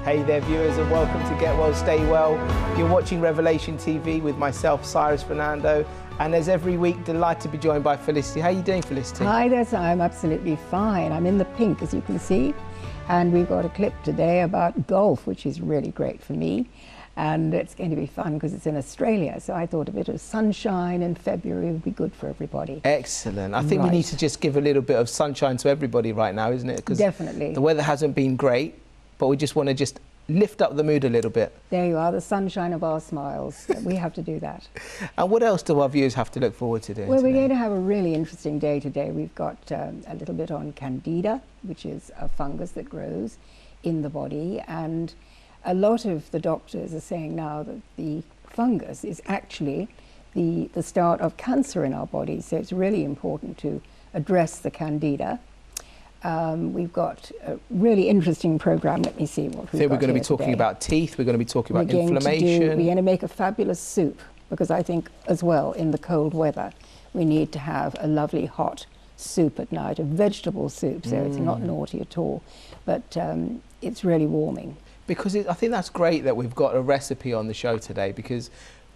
Hey there viewers, and welcome to Get Well Stay Well. You're watching Revelation TV with myself, Cyrus Fernando, and as every week, delighted to be joined by Felicity. How are you doing, Felicity? Hi there, I'm absolutely fine. I'm in the pink, as you can see, and we've got a clip today about golf, which is really great for me, and it's going to be fun because it's in Australia, so I thought a bit of sunshine in February would be good for everybody. Excellent. I think we need to just give a little bit of sunshine to everybody right now, isn't it? 'Cause definitely. The weather hasn't been great, but we just want to just lift up the mood a little bit. There you are, the sunshine of our smiles. We have to do that. And what else do our viewers have to look forward to doing Well, today? we're going to have a really interesting day today. We've got a little bit on candida, which is a fungus that grows in the body, and a lot of the doctors are saying now that the fungus is actually the start of cancer in our body, so it's really important to address the candida. We've got a really interesting program. Let me see what we've got. We're going to be talking today. about teeth, we're going to be talking about We're inflammation. We're going to make a fabulous soup, because I think as well in the cold weather we need to have a lovely hot soup at night, a vegetable soup, so it's not naughty at all, but it's really warming. Because I think that's great that we've got a recipe on the show today, because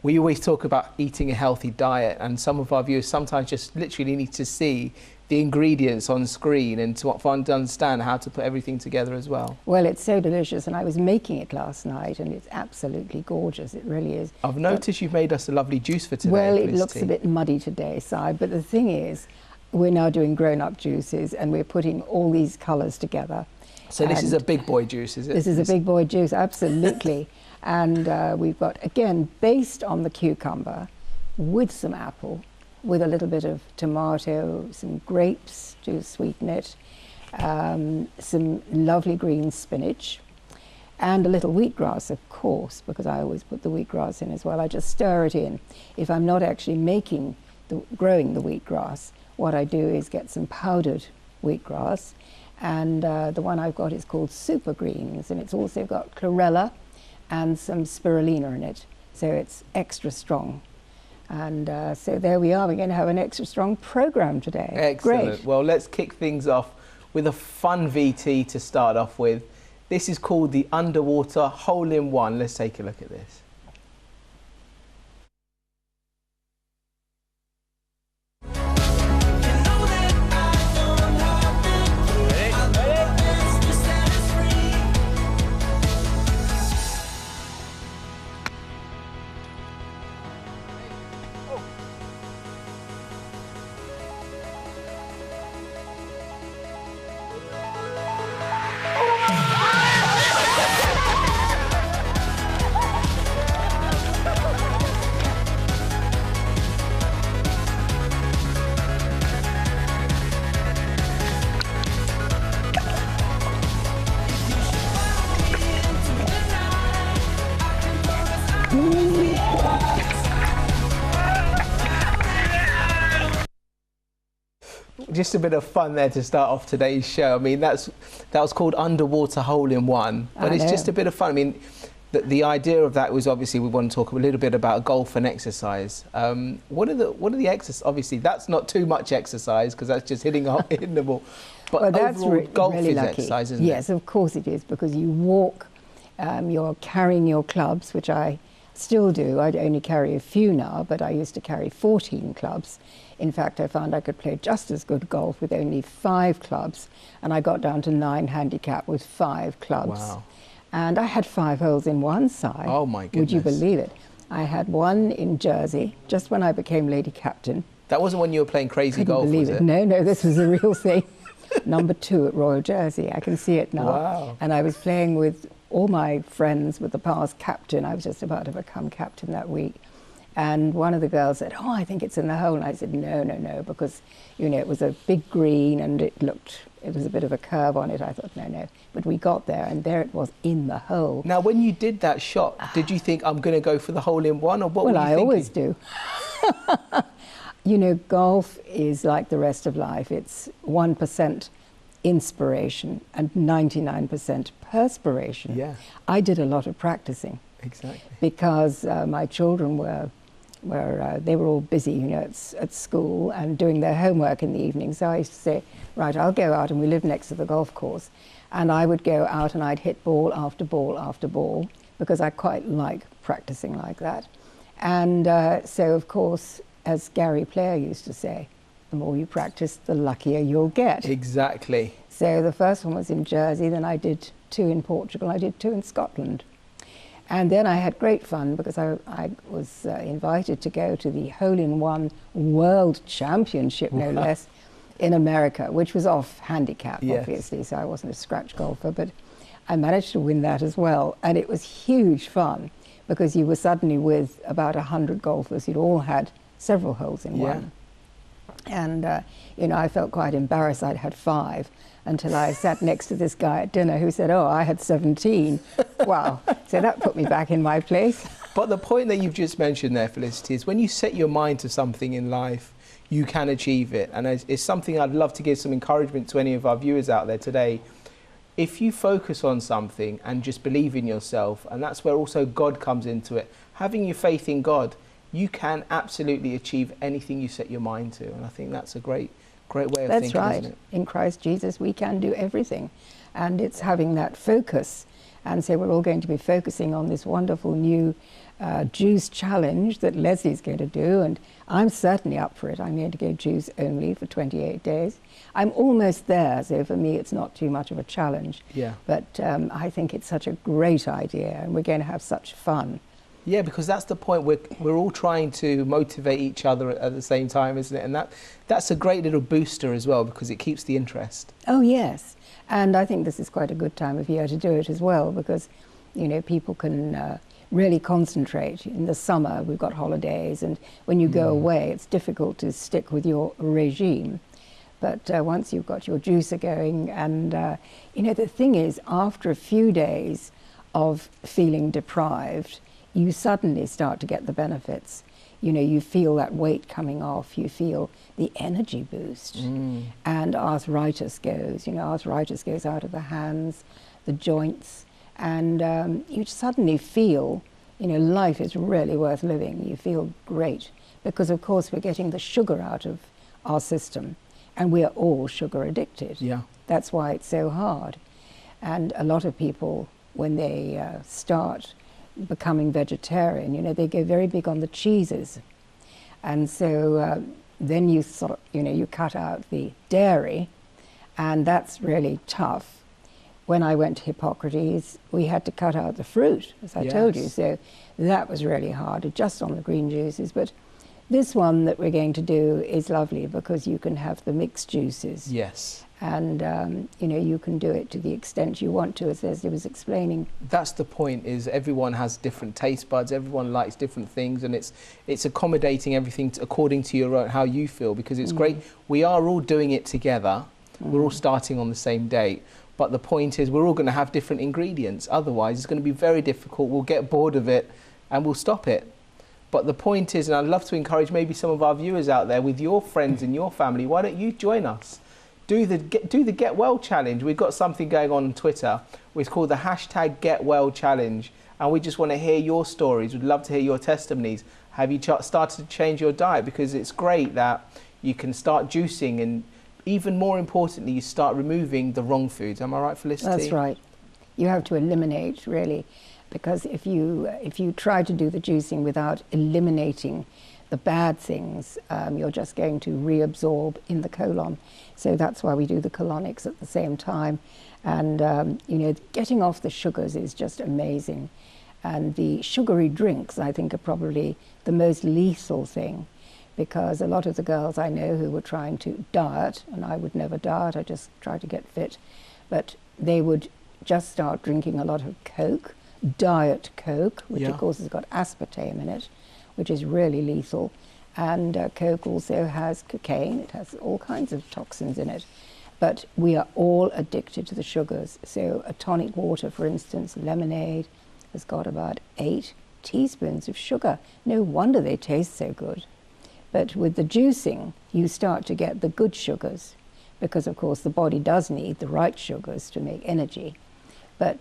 we always talk about eating a healthy diet, and some of our viewers sometimes just literally need to see the ingredients on screen and to understand how to put everything together as well. Well, it's so delicious, and I was making it last night and it's absolutely gorgeous, it really is. I've noticed you've made us a lovely juice for today. Well, it Felicity. looks a bit muddy today, Si, but the thing is, we're now doing grown-up juices and we're putting all these colours together. So this is a big boy juice, is it? This is a big boy juice, absolutely. And we've got, again, based on the cucumber, with some apple, with a little bit of tomato, some grapes to sweeten it, some lovely green spinach, and a little wheatgrass, of course, because I always put the wheatgrass in as well. I just stir it in. If I'm not actually growing the wheatgrass, what I do is get some powdered wheatgrass, and the one I've got is called Super Greens, and it's also got chlorella and some spirulina in it, so it's extra strong. And so there we are, we're going to have an extra strong program today. Excellent. Great. Well, let's kick things off with a fun VT to start off with. This is called the Underwater Hole-in-One. Let's take a look at this. Just a bit of fun there to start off today's show. I mean, that was called Underwater Hole-in-One, but it's just a bit of fun. I mean, the idea of that was obviously we want to talk a little bit about golf and exercise. What are the exercise? Obviously, that's not too much exercise because that's just hitting the ball. But well, that's overall, golf really is lucky. exercise, isn't it? Yes, of course it is, because you walk, you're carrying your clubs, which I still do. I only carry a few now, but I used to carry 14 clubs. In fact, I found I could play just as good golf with only 5 clubs, and I got down to 9 handicap with 5 clubs. Wow. And I had 5 holes in one side. Oh my goodness. Would you believe it? I had one in Jersey, just when I became lady captain. That wasn't when you were playing crazy Couldn't golf, believe was it? it? No, this was a real thing. Number 2 at Royal Jersey. I can see it now. Wow. And I was playing with all my friends with the past captain. I was just about to become captain that week. And one of the girls said, "Oh, I think it's in the hole." And I said, no, because, you know, it was a big green and it was a bit of a curve on it. I thought, no. But we got there and there it was in the hole. Now, when you did that shot, did you think, I'm going to go for the hole-in-one, or what were you thinking? Well, I always do. You know, golf is like the rest of life. It's 1% inspiration and 99% perspiration. Yeah. I did a lot of practicing. Exactly. Because my children they were all busy, you know, at school and doing their homework in the evening. So I used to say, right, I'll go out, and we lived next to the golf course, And I would go out and I'd hit ball after ball after ball, because I quite like practicing like that. And so, of course, as Gary Player used to say, the more you practice, the luckier you'll get. Exactly. So the first one was in Jersey, then I did 2 in Portugal, I did 2 in Scotland. And then I had great fun because I was invited to go to the Hole-in-One World Championship, no less, in America, which was off handicap, obviously, so I wasn't a scratch golfer, but I managed to win that as well. And it was huge fun because you were suddenly with about 100 golfers who'd all had several holes in one. And, you know, I felt quite embarrassed. I'd had 5 until I sat next to this guy at dinner who said, oh, I had 17. Wow. So that put me back in my place. But the point that you've just mentioned there, Felicity, is when you set your mind to something in life, you can achieve it. And it's something I'd love to give some encouragement to any of our viewers out there today. If you focus on something and just believe in yourself, and that's where also God comes into it, having your faith in God, you can absolutely achieve anything you set your mind to. And I think that's a great way of thinking, That's right. isn't it? In Christ Jesus, we can do everything. And it's having that focus. And so we're all going to be focusing on this wonderful new juice challenge that Leslie's going to do. And I'm certainly up for it. I'm going to go juice only for 28 days. I'm almost there, so for me it's not too much of a challenge. Yeah. But I think it's such a great idea, and we're going to have such fun. Yeah, because that's the point. We're all trying to motivate each other at the same time, isn't it? And that's a great little booster as well, because it keeps the interest. Oh yes, and I think this is quite a good time of year to do it as well, because, you know, people can really concentrate. In the summer we've got holidays, and when you go away it's difficult to stick with your regime. But once you've got your juicer going, and you know, the thing is, after a few days of feeling deprived, you suddenly start to get the benefits. You know, you feel that weight coming off, you feel the energy boost, and arthritis goes. You know, arthritis goes out of the hands, the joints, and you suddenly feel, you know, life is really worth living. You feel great, because of course we're getting the sugar out of our system, and we are all sugar addicted. Yeah. That's why it's so hard. And a lot of people, when they start becoming vegetarian, you know, they go very big on the cheeses. And so then you sort of, you know, you cut out the dairy, and that's really tough. When I went to Hippocrates, we had to cut out the fruit, as I told you, so that was really hard, just on the green juices. But this one that we're going to do is lovely, because you can have the mixed juices. Yes. And, you know, you can do it to the extent you want to, as Leslie was explaining. That's the point, is everyone has different taste buds, everyone likes different things, and it's accommodating everything according to your own, how you feel, because it's great. We are all doing it together. We're all starting on the same date. But the point is, we're all going to have different ingredients. Otherwise, it's going to be very difficult. We'll get bored of it and we'll stop it. But the point is, and I'd love to encourage maybe some of our viewers out there with your friends and your family, why don't you join us? Do the Get Well Challenge. We've got something going on Twitter. It's called the hashtag Get Well Challenge. And we just want to hear your stories. We'd love to hear your testimonies. Have you started to change your diet? Because it's great that you can start juicing, and even more importantly, you start removing the wrong foods. Am I right, Felicity? That's right. You have to eliminate, really, because if you try to do the juicing without eliminating the bad things, you're just going to reabsorb in the colon. So that's why we do the colonics at the same time. And you know, getting off the sugars is just amazing. And the sugary drinks, I think, are probably the most lethal thing, because a lot of the girls I know who were trying to diet, and I would never diet, I just try to get fit, but they would just start drinking a lot of Coke, Diet Coke, which of course has got aspartame in it, which is really lethal. And Coke also has cocaine, it has all kinds of toxins in it. But we are all addicted to the sugars. So a tonic water, for instance, lemonade, has got about 8 teaspoons of sugar. No wonder they taste so good. But with the juicing, you start to get the good sugars, because of course the body does need the right sugars to make energy. But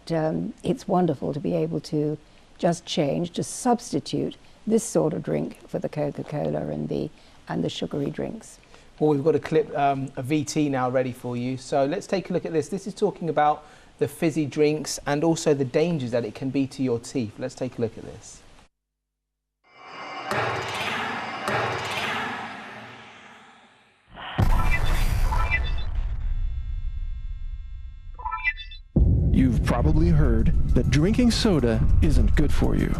it's wonderful to be able to just change, to substitute this sort of drink for the Coca-Cola and the sugary drinks. Well, we've got a clip, a VT now ready for you. So let's take a look at this. This is talking about the fizzy drinks and also the dangers that it can be to your teeth. Let's take a look at this. You've probably heard that drinking soda isn't good for you.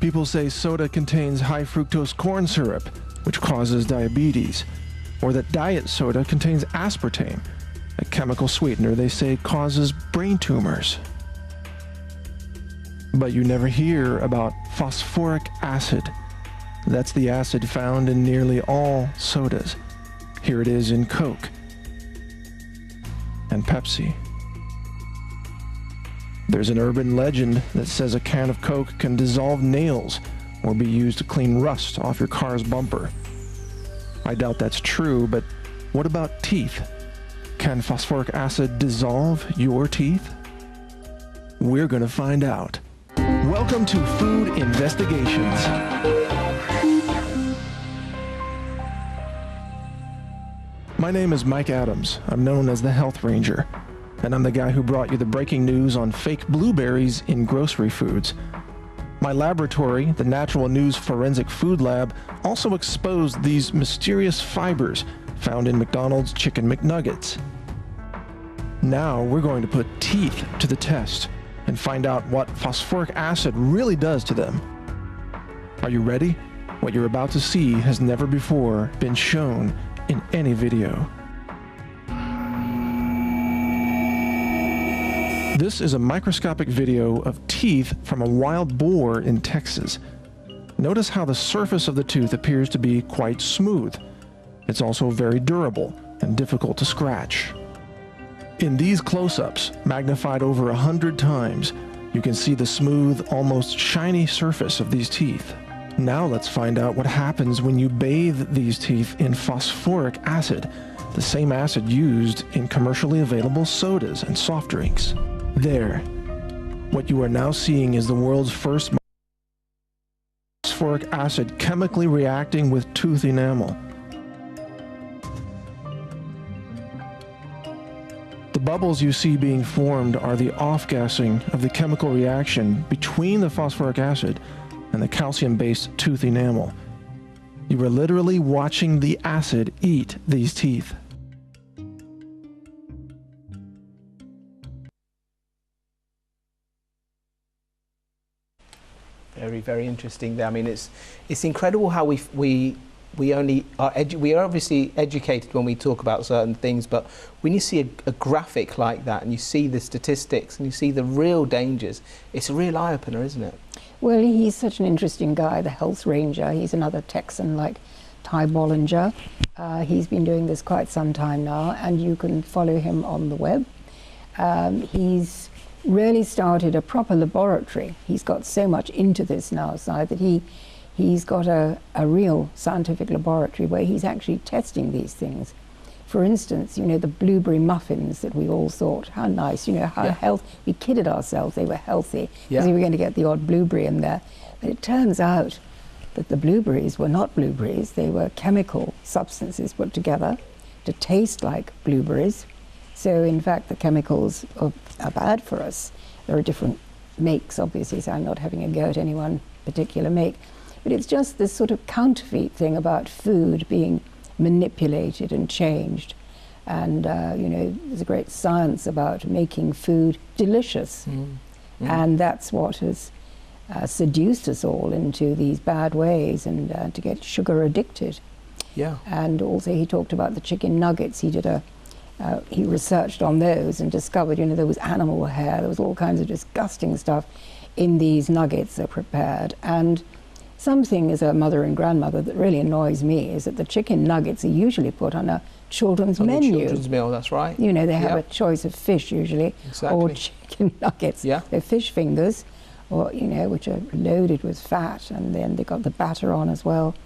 People say soda contains high fructose corn syrup, which causes diabetes, or that diet soda contains aspartame, a chemical sweetener they say causes brain tumors. But you never hear about phosphoric acid. That's the acid found in nearly all sodas. Here it is in Coke and Pepsi. There's an urban legend that says a can of Coke can dissolve nails or be used to clean rust off your car's bumper. I doubt that's true, but what about teeth? Can phosphoric acid dissolve your teeth? We're going to find out. Welcome to Food Investigations. My name is Mike Adams. I'm known as the Health Ranger. And I'm the guy who brought you the breaking news on fake blueberries in grocery foods. My laboratory, the Natural News Forensic Food Lab, also exposed these mysterious fibers found in McDonald's Chicken McNuggets. Now we're going to put teeth to the test and find out what phosphoric acid really does to them. Are you ready? What you're about to see has never before been shown in any video. This is a microscopic video of teeth from a wild boar in Texas. Notice how the surface of the tooth appears to be quite smooth. It's also very durable and difficult to scratch. In these close-ups, magnified over 100 times, you can see the smooth, almost shiny surface of these teeth. Now let's find out what happens when you bathe these teeth in phosphoric acid, the same acid used in commercially available sodas and soft drinks. There. What you are now seeing is the world's first phosphoric acid chemically reacting with tooth enamel. The bubbles you see being formed are the off-gassing of the chemical reaction between the phosphoric acid and the calcium-based tooth enamel. You are literally watching the acid eat these teeth. Very, very interesting there. I mean, it's incredible how we are obviously educated when we talk about certain things, but when you see a graphic like that and you see the statistics and you see the real dangers, it's a real eye-opener, isn't it? Well, he's such an interesting guy, the Health Ranger. He's another Texan like Ty Bollinger. He's been doing this quite some time now, and you can follow him on the web. He's really started a proper laboratory. He's got so much into this now, so that he's got a real scientific laboratory where he's actually testing these things. For instance, you know, the blueberry muffins that we all thought, how nice, you know, how healthy. We kidded ourselves they were healthy because we were going to get the odd blueberry in there. But it turns out that the blueberries were not blueberries. They were chemical substances put together to taste like blueberries. So in fact, the chemicals are bad for us. There are different makes, obviously, so I'm not having a go at any one particular make. But it's just this sort of counterfeit thing about food being manipulated and changed. And, you know, there's a great science about making food delicious. And that's what has seduced us all into these bad ways and to get sugar addicted. And also he talked about the chicken nuggets. He did he researched on those and discovered, you know, there was animal hair, there was all kinds of disgusting stuff in these nuggets that are prepared. And something as a mother and grandmother that really annoys me is that the chicken nuggets are usually put on a children's menu. Children's meal, that's right. You know, they have a choice of fish usually, or chicken nuggets. They're fish fingers, or, you know, which are loaded with fat, and then they got the batter on as well.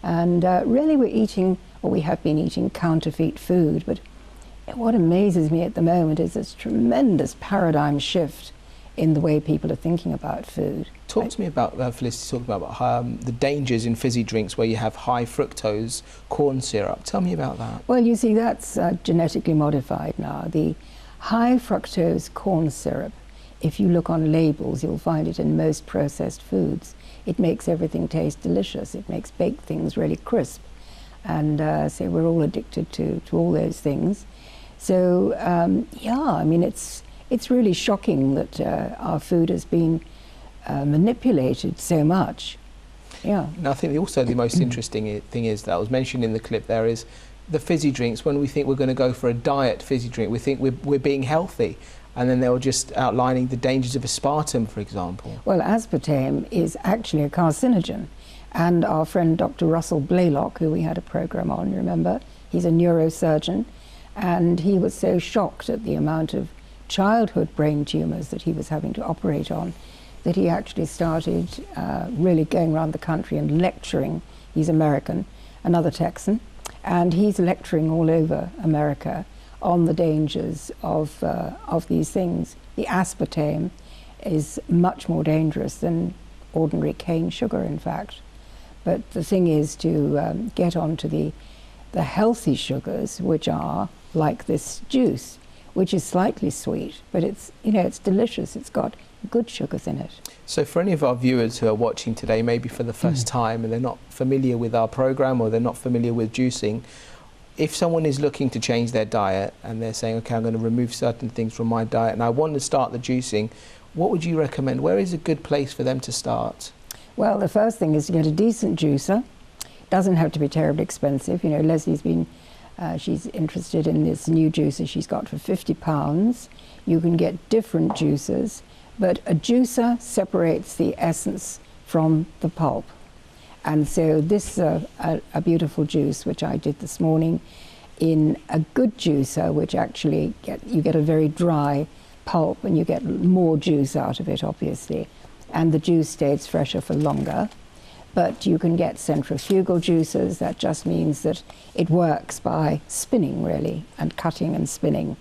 And really we're eating, or we have been eating, counterfeit food. But what amazes me at the moment is this tremendous paradigm shift in the way people are thinking about food. Talk to me about, Felicity, talking about the dangers in fizzy drinks where you have high fructose corn syrup. Tell me about that. Well, you see, that's genetically modified now. The High fructose corn syrup, if you look on labels, you'll find it in most processed foods. It makes everything taste delicious. It makes baked things really crisp. And so we're all addicted to all those things. So yeah, I mean, it's really shocking that our food has been manipulated so much. Yeah. And I think also the most interesting thing is that was mentioned in the clip there is the fizzy drinks. When we think we're going to go for a diet fizzy drink, we think we're being healthy. And then they were just outlining the dangers of aspartame, for example. Well, aspartame is actually a carcinogen. And our friend Dr. Russell Blaylock, who we had a program on, remember? He's a neurosurgeon. And he was so shocked at the amount of childhood brain tumours that he was having to operate on that he actually started really going around the country and lecturing. He's American, another Texan. And he's lecturing all over America on the dangers of these things. The aspartame is much more dangerous than ordinary cane sugar, in fact. But the thing is to get onto the healthy sugars, which are like this juice, which is slightly sweet, but it's, you know, it's delicious. It's got good sugars in it. So for any of our viewers who are watching today, maybe for the first time, and they're not familiar with our program or they're not familiar with juicing, if someone is looking to change their diet and they're saying, okay, I'm going to remove certain things from my diet and I want to start the juicing, what would you recommend? Where is a good place for them to start? Well, the first thing is to get a decent juicer. Doesn't have to be terribly expensive. You know, Leslie's been, she's interested in this new juicer she's got for £50. You can get different juicers, but a juicer separates the essence from the pulp. And so this is a beautiful juice, which I did this morning in a good juicer, which actually you get a very dry pulp and you get more juice out of it, obviously. And the juice stays fresher for longer. But you can get centrifugal juicers. That just means that it works by spinning, really, and cutting and spinning.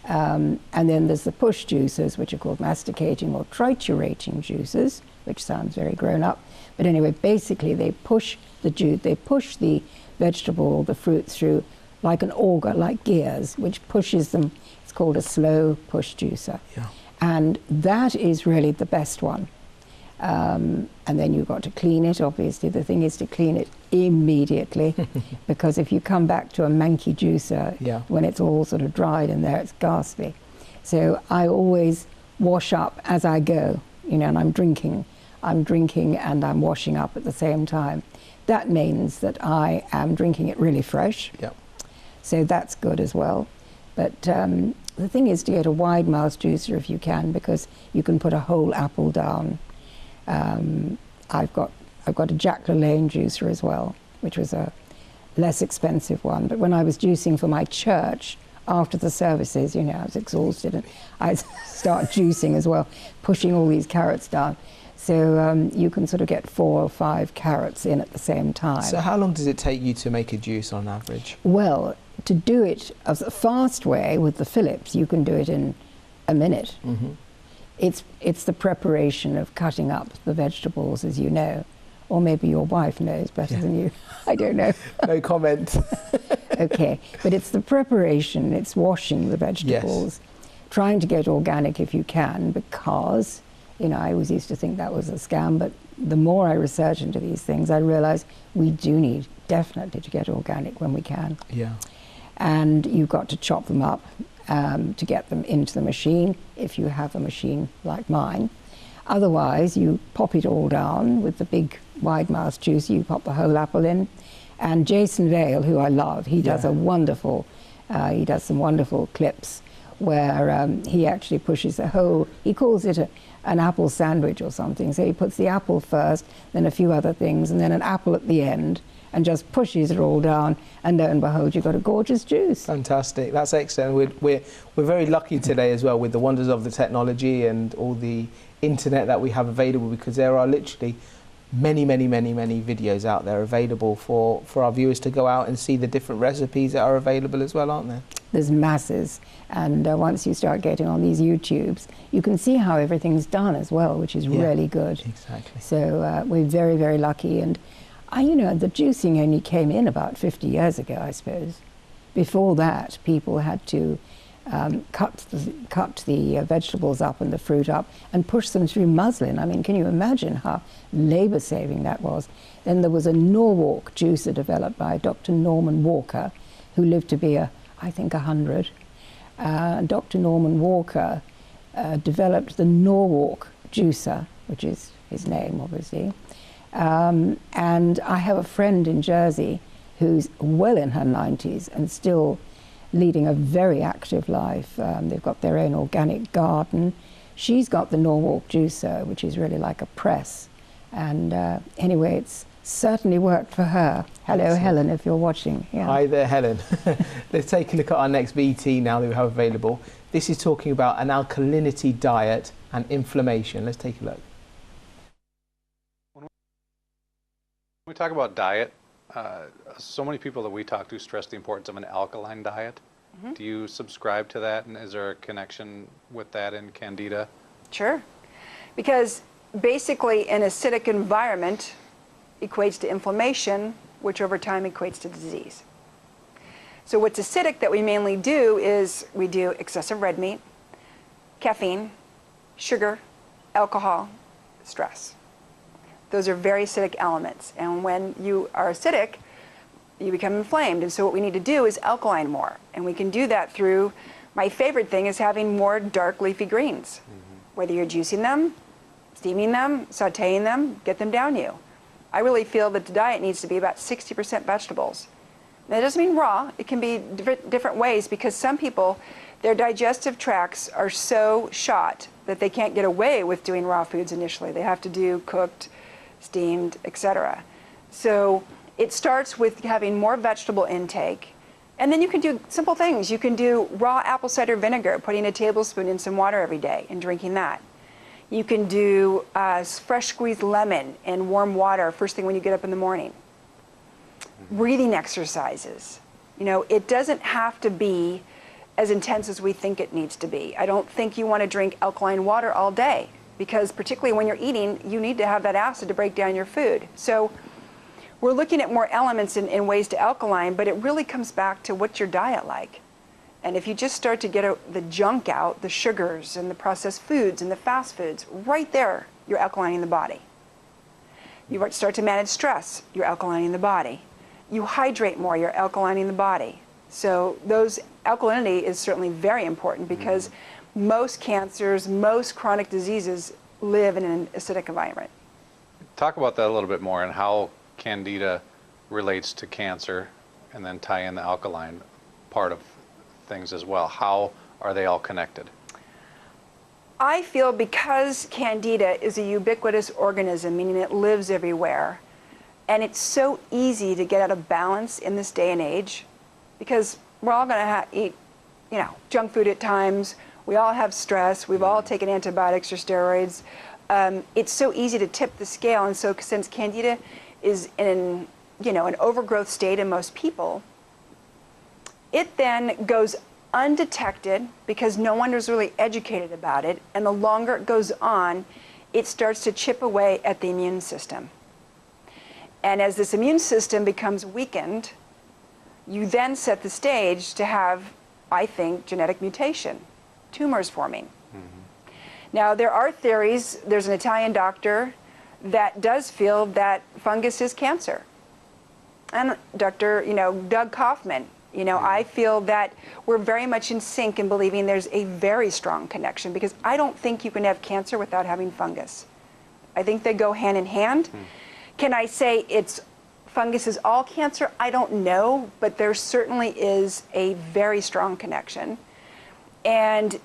And then there's the push juicers, which are called masticating or triturating juicers, which sounds very grown up. But anyway, basically they push the juice, they push the vegetable or the fruit through like an auger, like gears, which pushes them. It's called a slow push juicer. Yeah. And that is really the best one. And then you've got to clean it, obviously. The thing is to clean it immediately, because if you come back to a manky juicer, when it's all sort of dried in there, it's ghastly. So I always wash up as I go, you know, and I'm drinking and I'm washing up at the same time. That means that I am drinking it really fresh. Yep. So that's good as well. But the thing is to get a wide mouth juicer if you can, because you can put a whole apple down. I've got a Jack LaLanne juicer as well, which was a less expensive one. But when I was juicing for my church after the services, you know, I was exhausted and I start juicing as well, pushing all these carrots down. So you can sort of get 4 or 5 carrots in at the same time. So how long does it take you to make a juice on average? Well, to do it as a fast way with the Phillips, you can do it in a minute. Mm-hmm. It's the preparation of cutting up the vegetables, as you know. Or maybe your wife knows better than you. I don't know. No comment. Okay, but it's the preparation, it's washing the vegetables, trying to get organic if you can, because, you know, I always used to think that was a scam, but the more I research into these things, I realize we do need definitely to get organic when we can. Yeah. And you've got to chop them up to get them into the machine, if you have a machine like mine. Otherwise, you pop it all down with the big wide mouth juicer, you pop the whole apple in. And Jason Vale, who I love, he does a wonderful, he does some wonderful clips where he actually pushes the whole, he calls it an apple sandwich or something. So he puts the apple first, then a few other things, and then an apple at the end, and just pushes it all down, and lo and behold, you've got a gorgeous juice. Fantastic, that's excellent. We're very lucky today as well with the wonders of the technology and all the internet that we have available, because there are literally many videos out there available for our viewers to go out and see the different recipes that are available as well, aren't there? There's masses, and once you start getting on these YouTubes, you can see how everything's done as well, which is really good. Exactly. So we're very lucky, and you know, the juicing only came in about 50 years ago, I suppose. Before that, people had to cut the vegetables up and the fruit up and push them through muslin. I mean, can you imagine how labor-saving that was? Then there was a Norwalk juicer developed by Dr. Norman Walker, who lived to be, I think, 100. Dr. Norman Walker developed the Norwalk juicer, which is his name, obviously. And I have a friend in Jersey who's well in her 90s and still leading a very active life. They've got their own organic garden. She's got the Norwalk juicer, which is really like a press. And anyway, it's certainly worked for her. Hello, excellent. Helen, if you're watching. Yeah. Hi there, Helen. Let's take a look at our next VT now that we have available. This is talking about an alkalinity diet and inflammation. Let's take a look. When we talk about diet, so many people that we talk to stress the importance of an alkaline diet. Mm-hmm. Do you subscribe to that, and is there a connection with that in Candida? Sure, because basically an acidic environment equates to inflammation, which over time equates to disease. So what's acidic that we mainly do is we do excessive red meat, caffeine, sugar, alcohol, stress. Those are very acidic elements, and when you are acidic, you become inflamed. And so what we need to do is alkaline more, and we can do that through, my favorite thing is having more dark leafy greens. Mm-hmm. Whether you're juicing them, steaming them, sauteing them, get them down you. I really feel that the diet needs to be about 60% vegetables. That doesn't mean raw, it can be different ways, because some people, their digestive tracts are so shot that they can't get away with doing raw foods initially. They have to do cooked, steamed, etc. So it starts with having more vegetable intake, and then you can do simple things. You can do raw apple cider vinegar, putting a tablespoon in some water every day and drinking that. You can do fresh squeezed lemon in warm water first thing when you get up in the morning. Breathing exercises. You know, it doesn't have to be as intense as we think it needs to be. I don't think you want to drink alkaline water all day, because particularly when you're eating, you need to have that acid to break down your food. So we're looking at more elements in ways to alkaline, but it really comes back to what's your diet like. And if you just start to get the junk out, the sugars and the processed foods and the fast foods, right there, you're alkalining the body. You start to manage stress, you're alkalining the body. You hydrate more, you're alkalining the body. So alkalinity is certainly very important, because most cancers, most chronic diseases live in an acidic environment. Talk about that a little bit more, and how Candida relates to cancer, and then tie in the alkaline part of things as well. How are they all connected? I feel because Candida is a ubiquitous organism, meaning it lives everywhere, and it's so easy to get out of balance in this day and age, because we're all going to eat, junk food at times. We all have stress. We've all taken antibiotics or steroids. It's so easy to tip the scale, and so since Candida is in an overgrowth state in most people, it then goes undetected because no one is really educated about it, and the longer it goes on, it starts to chip away at the immune system. And as this immune system becomes weakened, you then set the stage to have, I think, genetic mutation, tumors forming. Mm-hmm. Now, there are theories. There's an Italian doctor that does feel that fungus is cancer. And Dr. Doug Kaufman, I feel that we're very much in sync in believing there's a very strong connection, because I don't think you can have cancer without having fungus. I think they go hand in hand. Can I say fungus is all cancer? I don't know, but there certainly is a very strong connection. And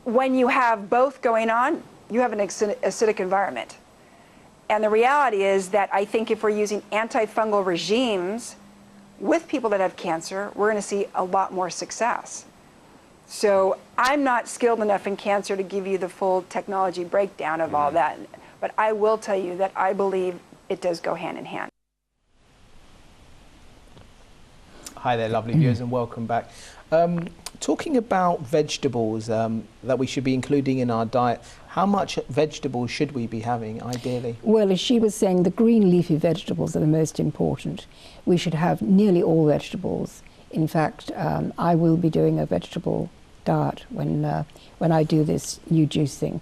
when you have both going on, you have an acidic environment. And the reality is that I think if we're using antifungal regimes with people that have cancer, we're going to see a lot more success. So I'm not skilled enough in cancer to give you the full technology breakdown of all that, but I will tell you that I believe it does go hand in hand. Hi there, lovely viewers, and welcome back. Talking about vegetables that we should be including in our diet, how much vegetables should we be having ideally? Well, as she was saying, the green leafy vegetables are the most important. We should have nearly all vegetables. In fact, I will be doing a vegetable diet when I do this new juice thing.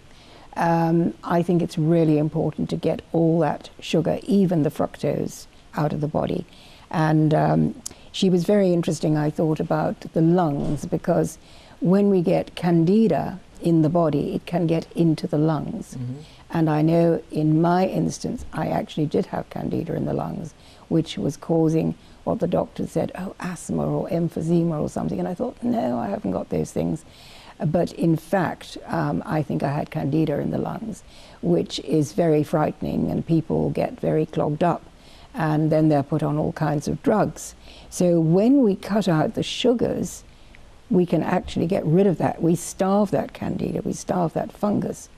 I think it's really important to get all that sugar, even the fructose, out of the body. And she was very interesting, I thought, about the lungs, because when we get candida in the body, it can get into the lungs. Mm-hmm. And I know in my instance, I actually did have candida in the lungs, which was causing what the doctor said, oh, asthma or emphysema or something. And I thought, no, I haven't got those things. But in fact, I think I had candida in the lungs, which is very frightening, and people get very clogged up, and then they're put on all kinds of drugs. So when we cut out the sugars, we can actually get rid of that. We starve that candida, we starve that fungus.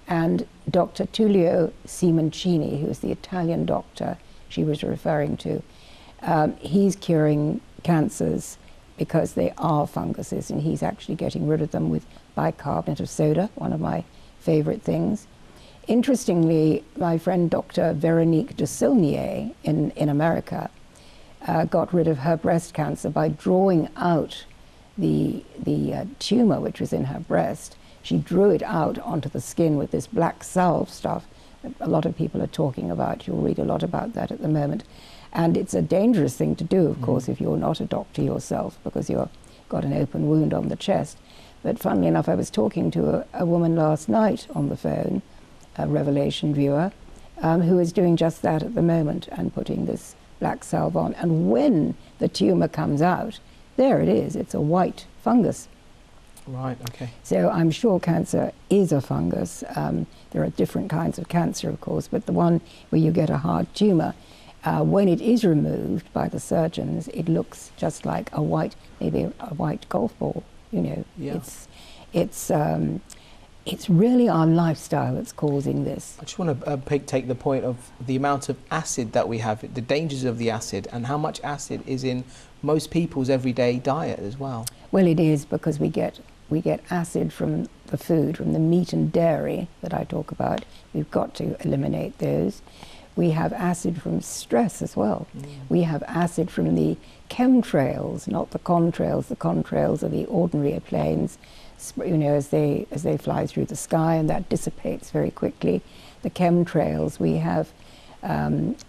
And Dr. Tullio Simoncini, who is the Italian doctor she was referring to, he's curing cancers because they are funguses, and he's actually getting rid of them with bicarbonate of soda, one of my favorite things. Interestingly, my friend Dr. Veronique de Saulnier in America got rid of her breast cancer by drawing out the tumor which was in her breast. She drew it out onto the skin with this black salve stuff that a lot of people are talking about. You'll read a lot about that at the moment. And it's a dangerous thing to do, of course, if you're not a doctor yourself, because you've got an open wound on the chest. But funnily enough, I was talking to a woman last night on the phone, a Revelation viewer, who is doing just that at the moment and putting this black salve on. And when the tumor comes out, there it is. It's a white fungus. Right, okay. So I'm sure cancer is a fungus. There are different kinds of cancer, of course, but the one where you get a hard tumor, when it is removed by the surgeons, it looks just like a white, maybe a white golf ball. You know, yeah. It's really our lifestyle that's causing this. I just want to take the point of the amount of acid that we have, the dangers of the acid, and how much acid is in most people's everyday diet as well. Well, it is, because we get acid from the food, from the meat and dairy that I talk about. We've got to eliminate those. We have acid from stress as well. Mm. We have acid from the chemtrails, not the contrails. The contrails are the ordinary planes, you know, as they fly through the sky, and that dissipates very quickly. The chemtrails, we have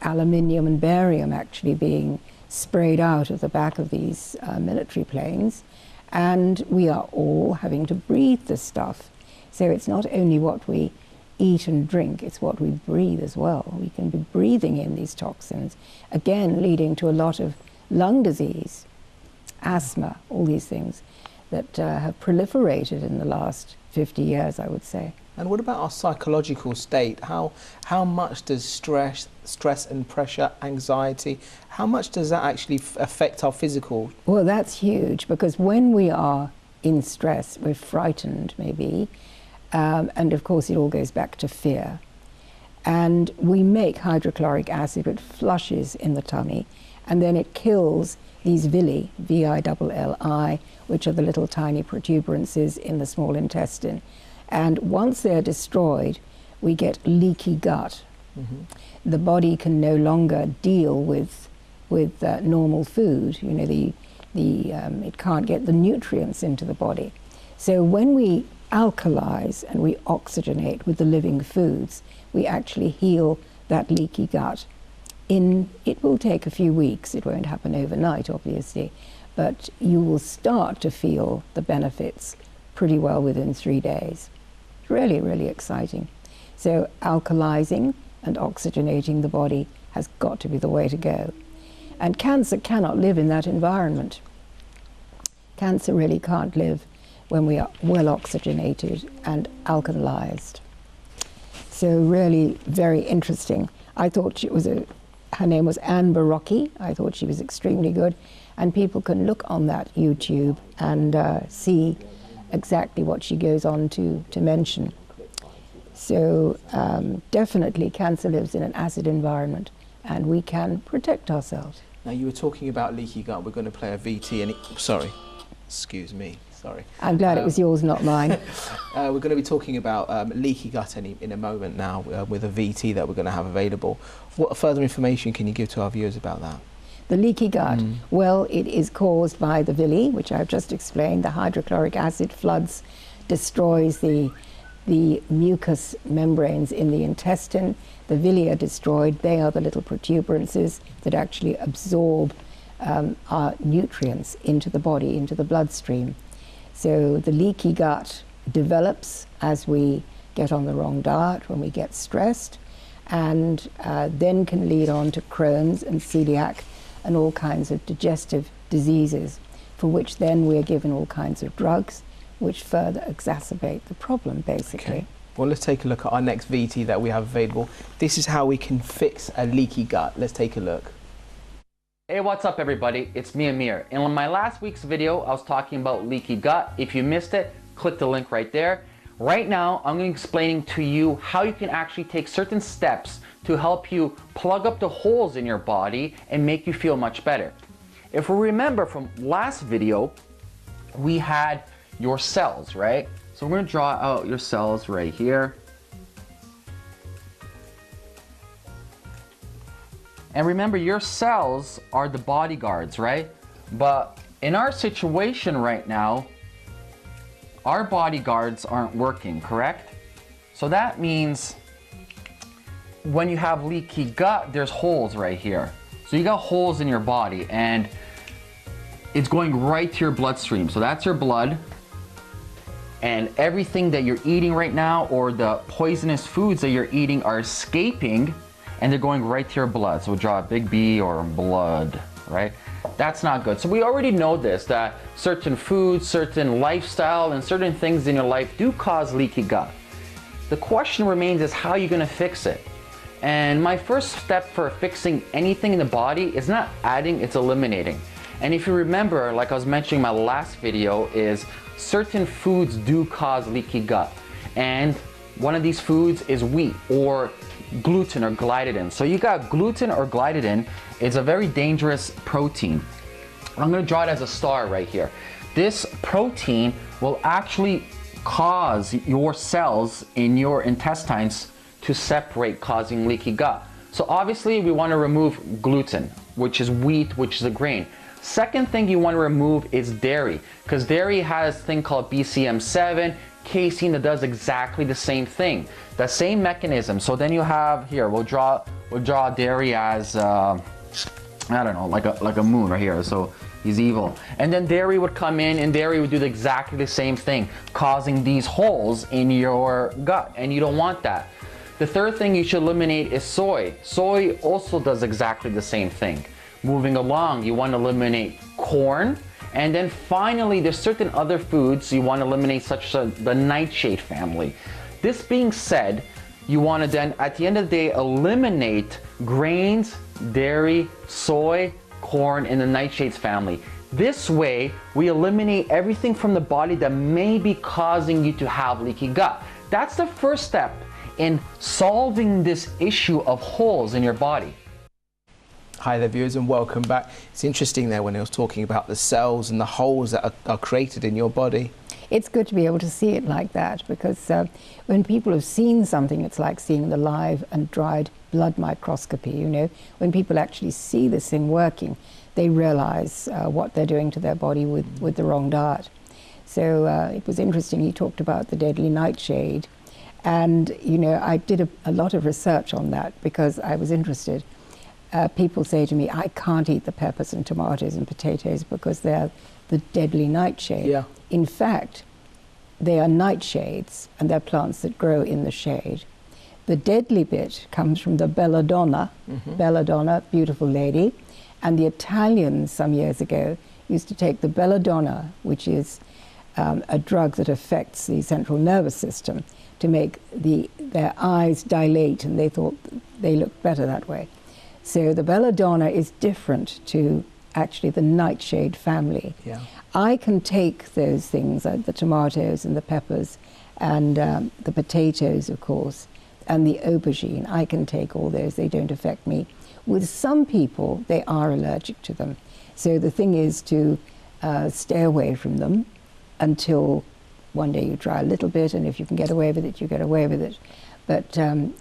aluminium and barium actually being sprayed out of the back of these military planes, and we are all having to breathe this stuff. So it's not only what we eat and drink, it's what we breathe as well. We can be breathing in these toxins, again leading to a lot of lung disease, asthma, all these things that have proliferated in the last 50 years, I would say. And what about our psychological state? How much does stress and pressure, anxiety, how much does that actually affect our physical? Well, that's huge, because when we are in stress, we're frightened maybe, and of course it all goes back to fear. And we make hydrochloric acid, which flushes in the tummy, and then it kills these villi, V-I-L-L-I, which are the little tiny protuberances in the small intestine. And once they're destroyed, we get leaky gut. Mm-hmm. The body can no longer deal with normal food. You know, it can't get the nutrients into the body. So when we alkalize and we oxygenate with the living foods, we actually heal that leaky gut. It will take a few weeks. It won't happen overnight, obviously, but you will start to feel the benefits pretty well within 3 days. Really, really exciting. So alkalizing and oxygenating the body has got to be the way to go. And cancer cannot live in that environment. Cancer really can't live when we are well oxygenated and alkalized. So really very interesting. I thought her name was Anne Barocchi. I thought she was extremely good. And people can look on that YouTube and see exactly what she goes on to mention. So definitely cancer lives in an acid environment, and we can protect ourselves. Now, you were talking about leaky gut. We're going to play a VT, and sorry, excuse me, sorry. I'm glad it was yours, not mine. We're going to be talking about leaky gut in a moment now with a VT that we're going to have available. What further information can you give to our viewers about that? The leaky gut, well, it is caused by the villi, which I've just explained. The hydrochloric acid floods, destroys the mucous membranes in the intestine. The villi are destroyed. They are the little protuberances that actually absorb our nutrients into the body, into the bloodstream. So the leaky gut develops as we get on the wrong diet, when we get stressed, and then can lead on to Crohn's and celiac and all kinds of digestive diseases, for which then we're given all kinds of drugs which further exacerbate the problem, basically. Okay. Well, let's take a look at our next VT that we have available. This is how we can fix a leaky gut. Let's take a look. Hey, what's up everybody? It's me, Amir. In my last week's video, I was talking about leaky gut. If you missed it, click the link right there. Right now, I'm going to be explaining to you how you can actually take certain steps to help you plug up the holes in your body and make you feel much better. If we remember from last video, we had your cells, right? So we're going to draw out your cells right here. And remember, your cells are the bodyguards, right? But in our situation right now, our bodyguards aren't working, correct? So that means when you have leaky gut, there's holes right here. So you got holes in your body and it's going right to your bloodstream. So that's your blood, and everything that you're eating right now or the poisonous foods that you're eating are escaping and they're going right to your blood. So we'll draw a big B or blood, right? That's not good. So we already know this, that certain foods, certain lifestyle, and certain things in your life do cause leaky gut. The question remains is how you're gonna fix it. And my first step for fixing anything in the body is not adding, it's eliminating. And if you remember, like I was mentioning in my last video, is certain foods do cause leaky gut. And one of these foods is wheat or gluten or gliadin. So you got gluten or gliadin. It's a very dangerous protein. I'm going to draw it as a star right here. This protein will actually cause your cells in your intestines to separate, causing leaky gut. So obviously we want to remove gluten, which is wheat, which is a grain. Second thing you want to remove is dairy, because dairy has a thing called BCM7, casein that does exactly the same thing, the same mechanism. So then you have here, we'll draw dairy as I don't know, like a moon right here. So he's evil. And then dairy would come in, and dairy would do exactly the same thing, causing these holes in your gut, and you don't want that. The third thing you should eliminate is soy. Soy also does exactly the same thing. Moving along, you want to eliminate corn. And then finally, there's certain other foods you want to eliminate, such as the nightshade family. This being said, you want to then, at the end of the day, eliminate grains, dairy, soy, corn, and the nightshades family. This way, we eliminate everything from the body that may be causing you to have leaky gut. That's the first step in solving this issue of holes in your body. Hi there viewers and welcome back. It's interesting there when I was talking about the cells and the holes that are created in your body. It's good to be able to see it like that, because when people have seen something, it's like seeing the live and dried blood microscopy, you know. When people actually see this thing working, they realize what they're doing to their body with the wrong diet. So it was interesting, he talked about the deadly nightshade. And, you know, I did a lot of research on that because I was interested. People say to me, I can't eat the peppers and tomatoes and potatoes because they're the deadly nightshade. Yeah. In fact, they are nightshades, and they're plants that grow in the shade. The deadly bit comes from the belladonna, belladonna, beautiful lady, and the Italians some years ago used to take the belladonna, which is a drug that affects the central nervous system, to make their eyes dilate, and they thought they looked better that way. So the belladonna is different to actually the nightshade family. Yeah. I can take those things, the tomatoes and the peppers and the potatoes, of course, and the aubergine. I can take all those. They don't affect me. With some people, they are allergic to them. So the thing is to stay away from them until one day you try a little bit, and if you can get away with it, you get away with it. But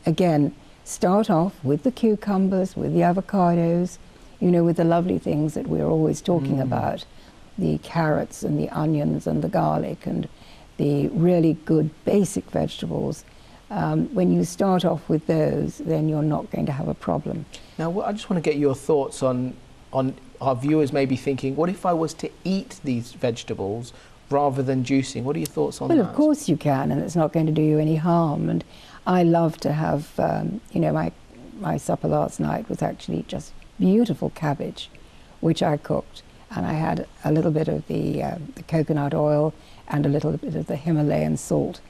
again, start off with the cucumbers, with the avocados, you know, with the lovely things that we're always talking about, the carrots and the onions and the garlic and the really good basic vegetables. When you start off with those, then you're not going to have a problem. Now, I just want to get your thoughts on our viewers maybe thinking, what if I was to eat these vegetables rather than juicing? What are your thoughts on that? Well, of course you can, and it's not going to do you any harm. And I love to have, you know, my supper last night was actually just beautiful cabbage, which I cooked. And I had a little bit of the coconut oil and a little bit of the Himalayan salt.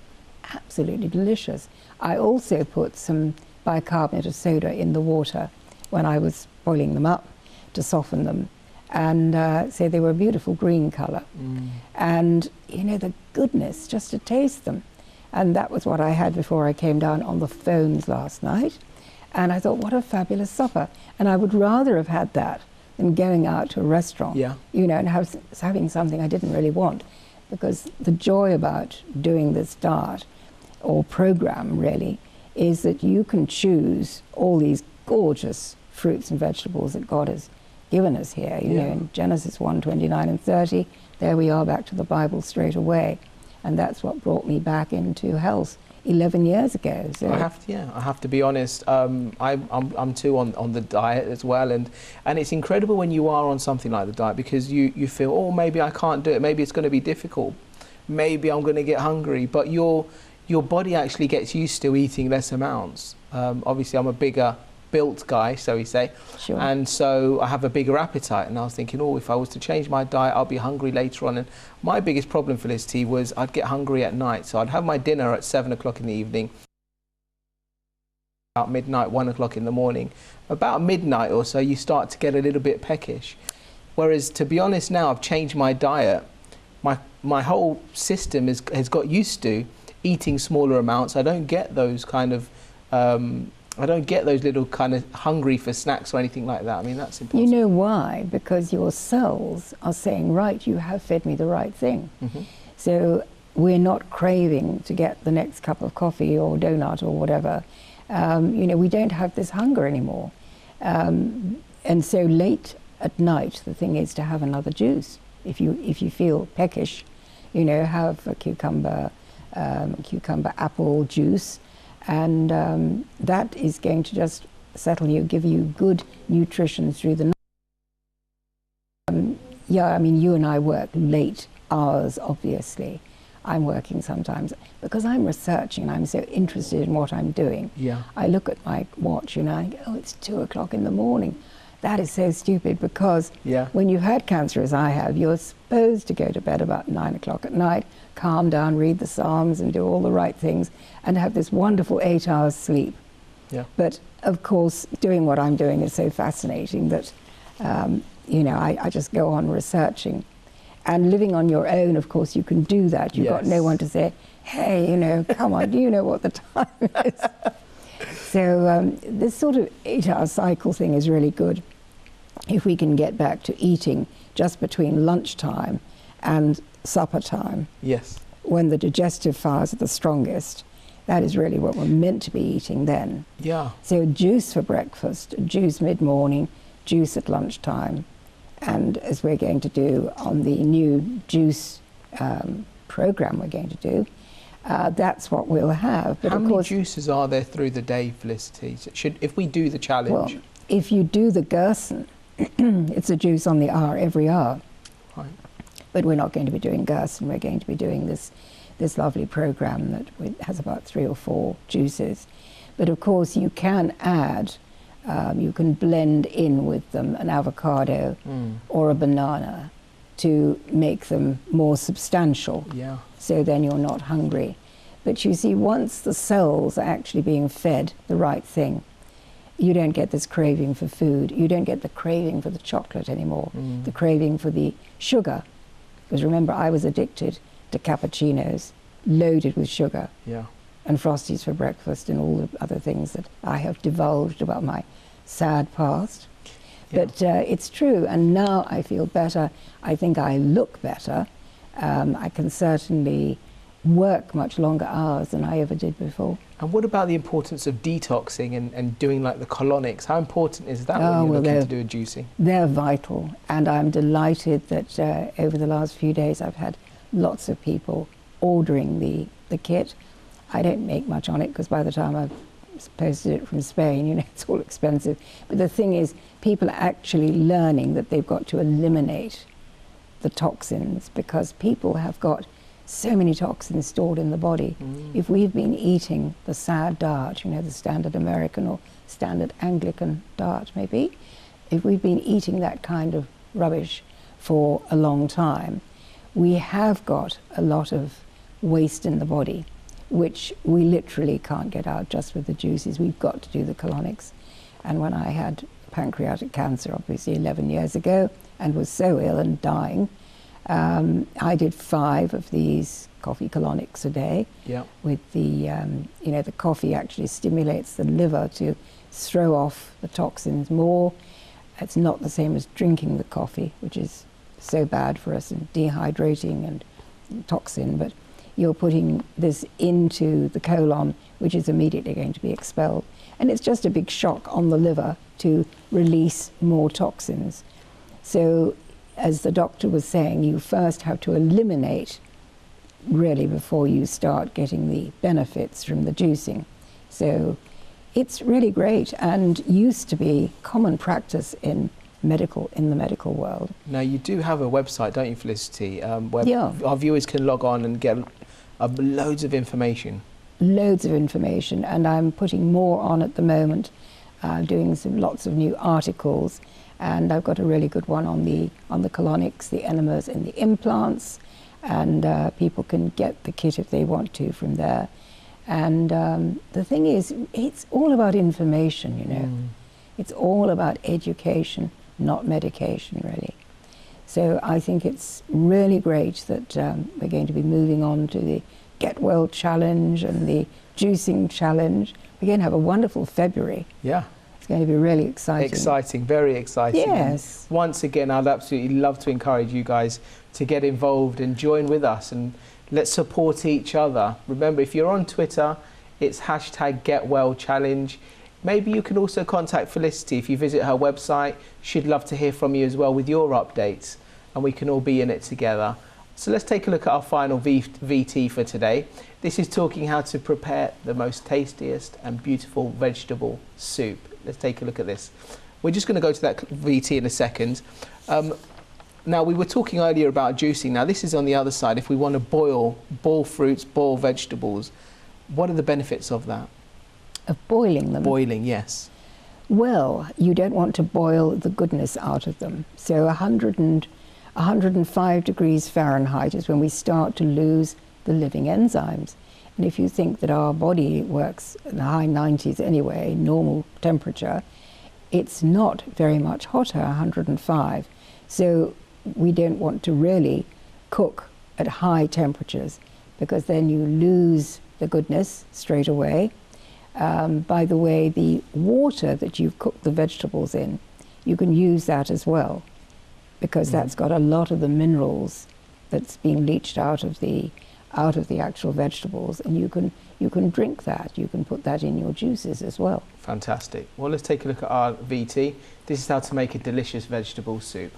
Absolutely delicious. I also put some bicarbonate of soda in the water when I was boiling them up to soften them. And so they were a beautiful green colour. And, you know, the goodness just to taste them. And that was what I had before I came down on the phones last night. And I thought, what a fabulous supper. And I would rather have had that than going out to a restaurant, you know, and having something I didn't really want. Because the joy about doing this diet, or program really, is that you can choose all these gorgeous fruits and vegetables that God has given us here. You know, in Genesis 1:29 and 30, there we are back to the Bible straight away. And that's what brought me back into health 11 years ago. So I have to be honest. I'm too on the diet as well, and it's incredible when you are on something like the diet, because you feel, oh, maybe I can't do it. Maybe it's going to be difficult. Maybe I'm going to get hungry. But your body actually gets used to eating less amounts. Obviously, I'm a bigger built guy, so we say, and so I have a bigger appetite. And I was thinking, oh, if I was to change my diet, I'll be hungry later on. And my biggest problem, Felicity, was I'd get hungry at night. So I'd have my dinner at 7 o'clock in the evening, about midnight, 1 o'clock in the morning. About midnight or so, you start to get a little bit peckish. Whereas, to be honest, now I've changed my diet. My whole system has got used to eating smaller amounts. I don't get those kind of I don't get those little kind of hungry for snacks or anything like that. I mean, that's impossible. You know why? Because your cells are saying, right, you have fed me the right thing. So we're not craving to get the next cup of coffee or donut or whatever. You know, we don't have this hunger anymore. And so late at night, the thing is to have another juice. If you feel peckish, you know, have a cucumber apple juice. And that is going to just settle you, give you good nutrition through the night. Yeah, I mean, you and I work late hours, obviously. I'm working sometimes because I'm researching and I'm so interested in what I'm doing. I look at my watch, you know, and I go, oh, it's 2 o'clock in the morning. That is so stupid, because when you've had cancer, as I have, you're supposed to go to bed about 9 o'clock at night, calm down, read the Psalms and do all the right things and have this wonderful 8 hours sleep. But of course, doing what I'm doing is so fascinating that, you know, I just go on researching. And living on your own, of course, you can do that. You've got no one to say, hey, you know, come on, do you know what the time is? So this sort of 8-hour cycle thing is really good. If we can get back to eating just between lunchtime and supper time, when the digestive fires are the strongest, that is really what we're meant to be eating then. So juice for breakfast, juice mid-morning, juice at lunchtime, and as we're going to do on the new juice program we're going to do, that's what we'll have. But how many juices are there through the day, Felicity? If we do the challenge? Well, if you do the Gerson, it's a juice on the hour, every hour. But we're not going to be doing Gerson. We're going to be doing this lovely program that has about 3 or 4 juices. But of course, you can add, you can blend in with them an avocado or a banana to make them more substantial. So then you're not hungry. But you see, once the cells are actually being fed the right thing, you don't get this craving for food. You don't get the craving for the chocolate anymore, the craving for the sugar. Because remember, I was addicted to cappuccinos loaded with sugar, and Frosties for breakfast and all the other things that I have divulged about my sad past. But it's true, and now I feel better. I think I look better. I can certainly work much longer hours than I ever did before. And what about the importance of detoxing and doing like the colonics? How important is that when you're well, looking to do a juicing? They're vital, and I'm delighted that over the last few days I've had lots of people ordering the kit. I don't make much on it because by the time I've posted it from Spain, you know, it's all expensive. But the thing is, people are actually learning that they've got to eliminate the toxins, because people have got so many toxins stored in the body. If we've been eating the SAD diet, you know, the standard American or standard Anglican diet maybe, if we've been eating that kind of rubbish for a long time, we have got a lot of waste in the body, which we literally can't get out just with the juices. We've got to do the colonics. And when I had pancreatic cancer, obviously 11 years ago, and was so ill and dying, I did 5 of these coffee colonics a day. Yeah. With the, you know, the coffee actually stimulates the liver to throw off the toxins more. It's not the same as drinking the coffee, which is so bad for us and dehydrating and toxin, but you're putting this into the colon, which is immediately going to be expelled. And it's just a big shock on the liver to release more toxins. So, as the doctor was saying, you first have to eliminate, really, before you start getting the benefits from the juicing. So, it's really great and used to be common practice in the medical world. Now, you do have a website, don't you, Felicity, where our viewers can log on and get loads of information. Loads of information, and I'm putting more on at the moment, doing lots of new articles, and I've got a really good one on the colonics, the enemas and the implants, and people can get the kit if they want to from there. And the thing is, it's all about information, you know. It's all about education, not medication, really. So I think it's really great that we're going to be moving on to the Get Well Challenge and the Juicing Challenge. We're going to have a wonderful February. Yeah. It's going to be really exciting. Exciting, very exciting. Yes. And once again, I'd absolutely love to encourage you guys to get involved and join with us, and let's support each other. Remember, if you're on Twitter, it's #GetWellChallenge. Maybe you can also contact Felicity if you visit her website. She'd love to hear from you as well with your updates, and we can all be in it together. So let's take a look at our final VT for today. This is talking how to prepare the most tastiest and beautiful vegetable soup. Let's take a look at this. We're just going to go to that VT in a second. Now, we were talking earlier about juicing. Now, this is on the other side. If we want to boil fruits, boil vegetables, what are the benefits of that? Of boiling them? Boiling, yes. Well, you don't want to boil the goodness out of them. So 105 degrees Fahrenheit is when we start to lose the living enzymes. And if you think that our body works in the high 90s anyway, normal temperature, it's not very much hotter, 105. So we don't want to really cook at high temperatures, because then you lose the goodness straight away. By the way, the water that you've cooked the vegetables in, you can use that as well, because that's got a lot of the minerals that's being leached out of the actual vegetables, and you can drink that. You can put that in your juices as well. Fantastic. Well, let's take a look at our VT. This is how to make a delicious vegetable soup.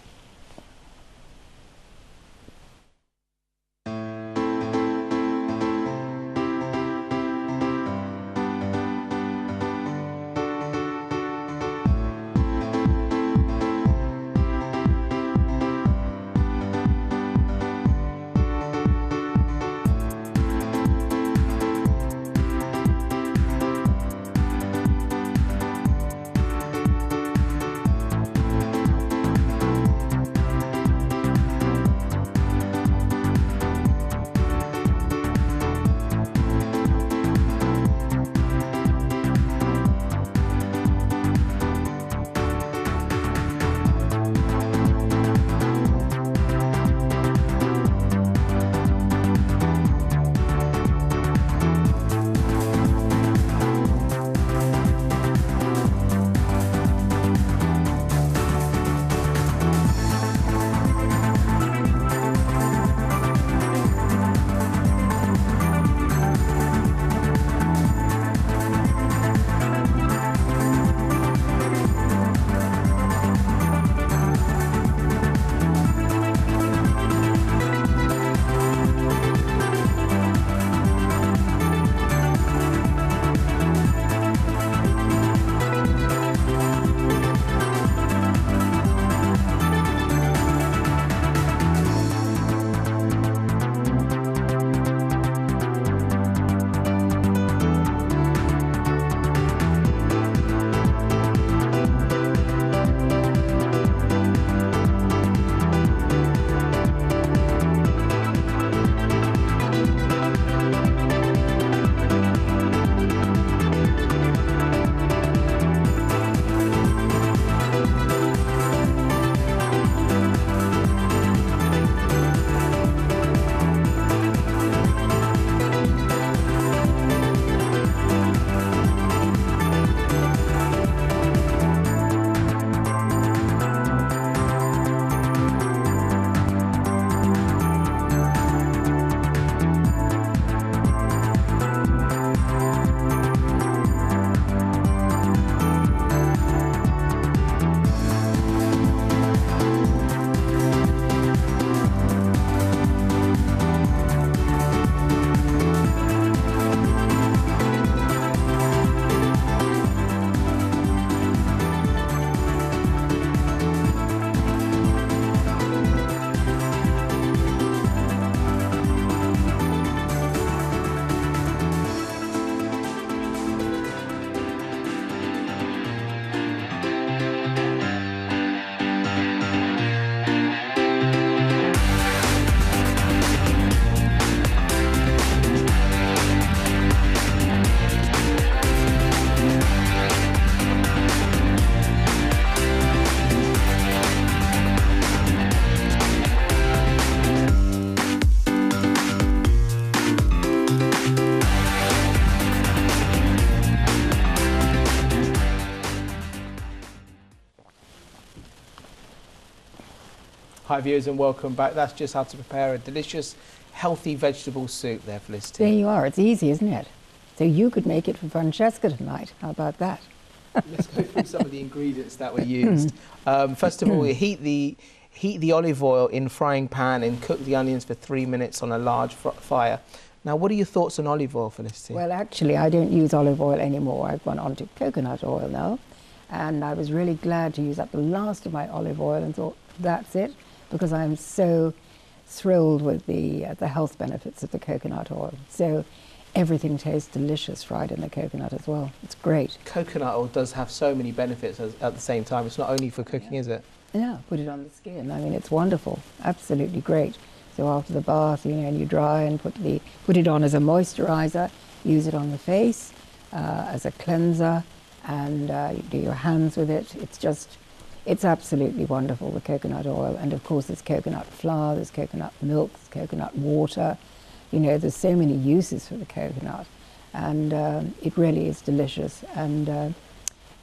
Hi viewers and welcome back. That's just how to prepare a delicious, healthy vegetable soup there, Felicity. There you are. It's easy, isn't it? So you could make it for Francesca tonight. How about that? Let's go through some of the ingredients that were used. First of all, we heat the olive oil in frying pan and cook the onions for 3 minutes on a large fire. Now, what are your thoughts on olive oil, Felicity? Well, actually, I don't use olive oil anymore. I've gone on to coconut oil now. And I was really glad to use up the last of my olive oil and thought, that's it, because I'm so thrilled with the health benefits of the coconut oil. So everything tastes delicious fried in the coconut as well. It's great. Coconut oil does have so many benefits at the same time. It's not only for cooking, is it? Yeah, put it on the skin. I mean, it's wonderful. Absolutely great. So after the bath, you know, and you dry and put it on as a moisturizer, use it on the face as a cleanser, and you do your hands with it. It's absolutely wonderful, the coconut oil. And of course, there's coconut flour, there's coconut milk, there's coconut water. You know, there's so many uses for the coconut. And it really is delicious and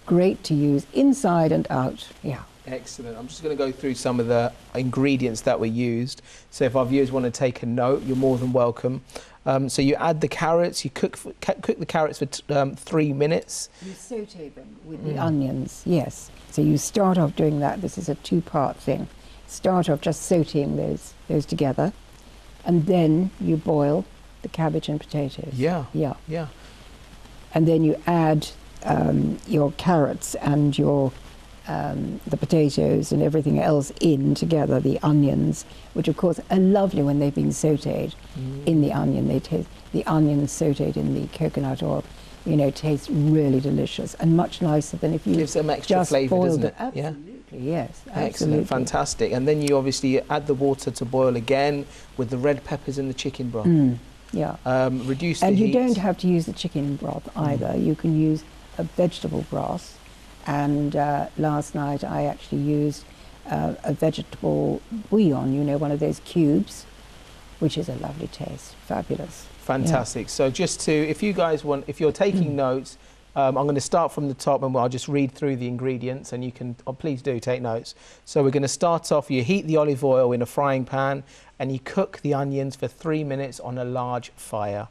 great to use inside and out. Yeah. Excellent. I'm just going to go through some of the ingredients that were used. So if our viewers want to take a note, you're more than welcome. So you add the carrots, you cook the carrots for 3 minutes. You saute them with the onions, yes. So you start off doing that. This is a two-part thing. Start off just sauteing those together, and then you boil the cabbage and potatoes. Yeah. Yeah. Yeah. And then you add your carrots and your the potatoes and everything else in together, the onions, which of course are lovely when they've been sauteed in the onion. The onions sauteed in the coconut oil, you know, taste really delicious and much nicer than if you gives them extra just flavour, boiled doesn't it? Absolutely, yes. Excellent, Absolutely. fantastic. And then you obviously add the water to boil again with the red peppers and the chicken broth. Yeah. Reduce the And you heat. don't have to use the chicken broth either. You can use a vegetable broth. And last night I actually used a vegetable bouillon, you know, one of those cubes, which is a lovely taste. Fabulous. Fantastic. Yeah. So just to, if you guys want, if you're taking notes, I'm going to start from the top and I'll just read through the ingredients and you can, please do take notes. So we're going to start off, you heat the olive oil in a frying pan and you cook the onions for 3 minutes on a large fire.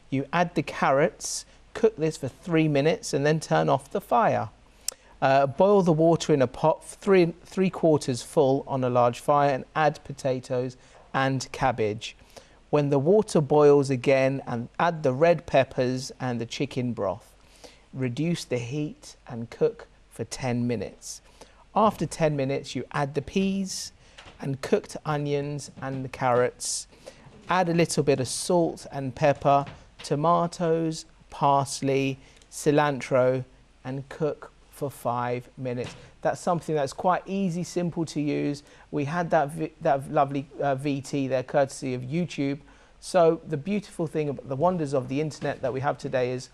You add the carrots, cook this for 3 minutes and then turn off the fire. Boil the water in a pot 3/4 full on a large fire and add potatoes and cabbage. When the water boils again, and add the red peppers and the chicken broth. Reduce the heat and cook for 10 minutes. After 10 minutes, you add the peas and cooked onions and the carrots. Add a little bit of salt and pepper, tomatoes, parsley, cilantro, and cook for 5 minutes. That's something that's quite easy, simple to use. We had that lovely VT there, courtesy of YouTube. So the beautiful thing about the wonders of the internet that we have today is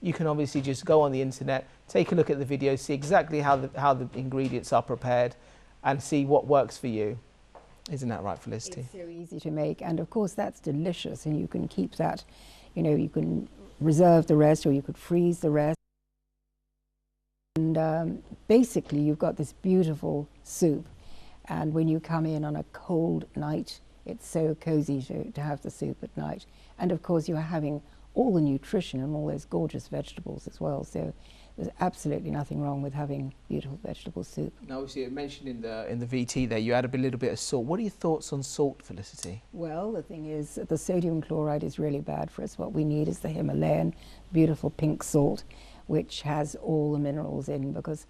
you can obviously just go on the internet, take a look at the video, see exactly how the ingredients are prepared and see what works for you. Isn't that right, Felicity? It's so easy to make, and of course that's delicious, and you can keep that, you know, you can reserve the rest or you could freeze the rest. And basically you've got this beautiful soup, and when you come in on a cold night, it's so cozy to have the soup at night. And of course you're having all the nutrition and all those gorgeous vegetables as well. So there's absolutely nothing wrong with having beautiful vegetable soup. Now, obviously, you mentioned in the VT there, you add a little bit of salt. What are your thoughts on salt, Felicity? Well, the thing is, the sodium chloride is really bad for us. What we need is the Himalayan beautiful pink salt, which has all the minerals in, because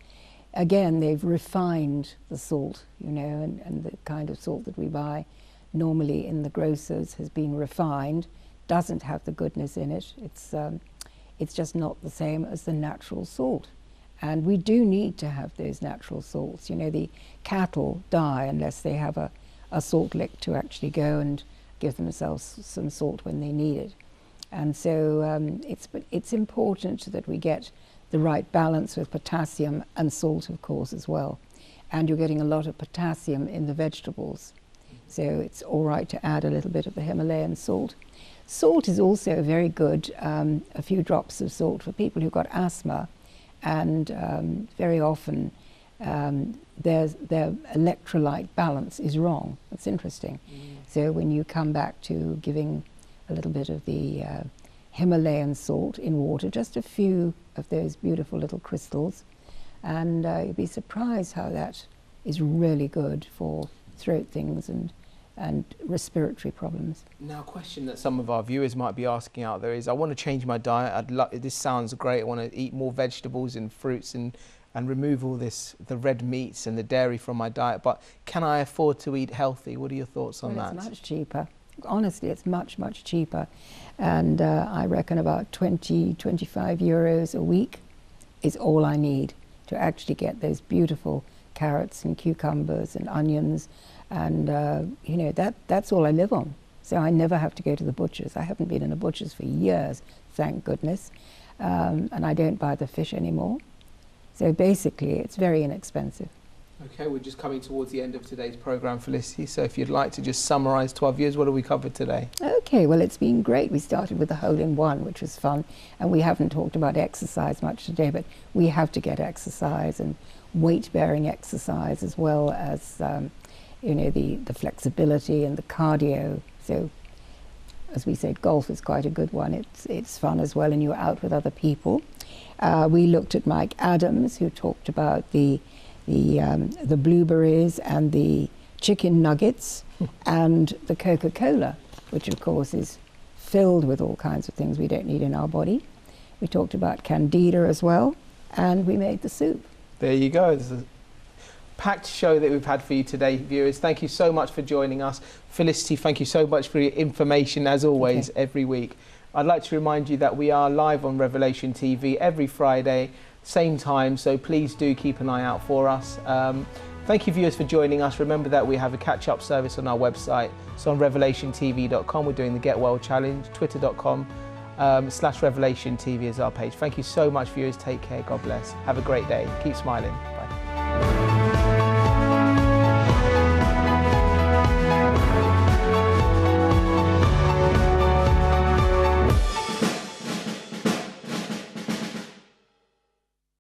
again, they've refined the salt, you know, and the kind of salt that we buy normally in the grocers has been refined, doesn't have the goodness in it. It's just not the same as the natural salt. And we do need to have those natural salts. You know, the cattle die unless they have a salt lick to actually go and give themselves some salt when they need it. And so it's important that we get the right balance with potassium and salt, of course, as well. And you're getting a lot of potassium in the vegetables. So it's all right to add a little bit of the Himalayan salt. Salt is also very good, a few drops of salt for people who've got asthma. And very often their electrolyte balance is wrong. That's interesting. So when you come back to giving a little bit of the Himalayan salt in water, just a few of those beautiful little crystals, and you'd be surprised how that is really good for throat things and respiratory problems. Now, a question that some of our viewers might be asking out there is, I want to change my diet. This sounds great. I want to eat more vegetables and fruits and remove all the red meats and the dairy from my diet, but can I afford to eat healthy? What are your thoughts on that? It's much cheaper. Honestly, it's much, much cheaper. And I reckon about 20, 25 euros a week is all I need to actually get those beautiful carrots and cucumbers and onions. And, you know, that's all I live on. So I never have to go to the butcher's. I haven't been in a butcher's for years, thank goodness. And I don't buy the fish anymore. So basically, it's very inexpensive. Okay, we're just coming towards the end of today's programme, Felicity. So if you'd like to just summarise to our viewers, what have we covered today? Okay, well, it's been great. We started with the hole-in-one, which was fun. And we haven't talked about exercise much today, but we have to get exercise and weight-bearing exercise, as well as, you know, the flexibility and the cardio. So, as we said, golf is quite a good one. It's fun as well, and you're out with other people. We looked at Mike Adams, who talked about the blueberries and the chicken nuggets and the Coca-Cola, which of course is filled with all kinds of things we don't need in our body. We talked about candida as well, and we made the soup. There you go. It's a packed show that we've had for you today, viewers. Thank you so much for joining us. Felicity, thank you so much for your information, as always, every week. I'd like to remind you that we are live on Revelation TV every Friday, same time, so please do keep an eye out for us. Thank you, viewers, for joining us. Remember that we have a catch-up service on our website. So on revelationtv.com, we're doing the Get Well Challenge, twitter.com/RevelationTV is our page. Thank you so much, viewers. Take care. God bless. Have a great day. Keep smiling.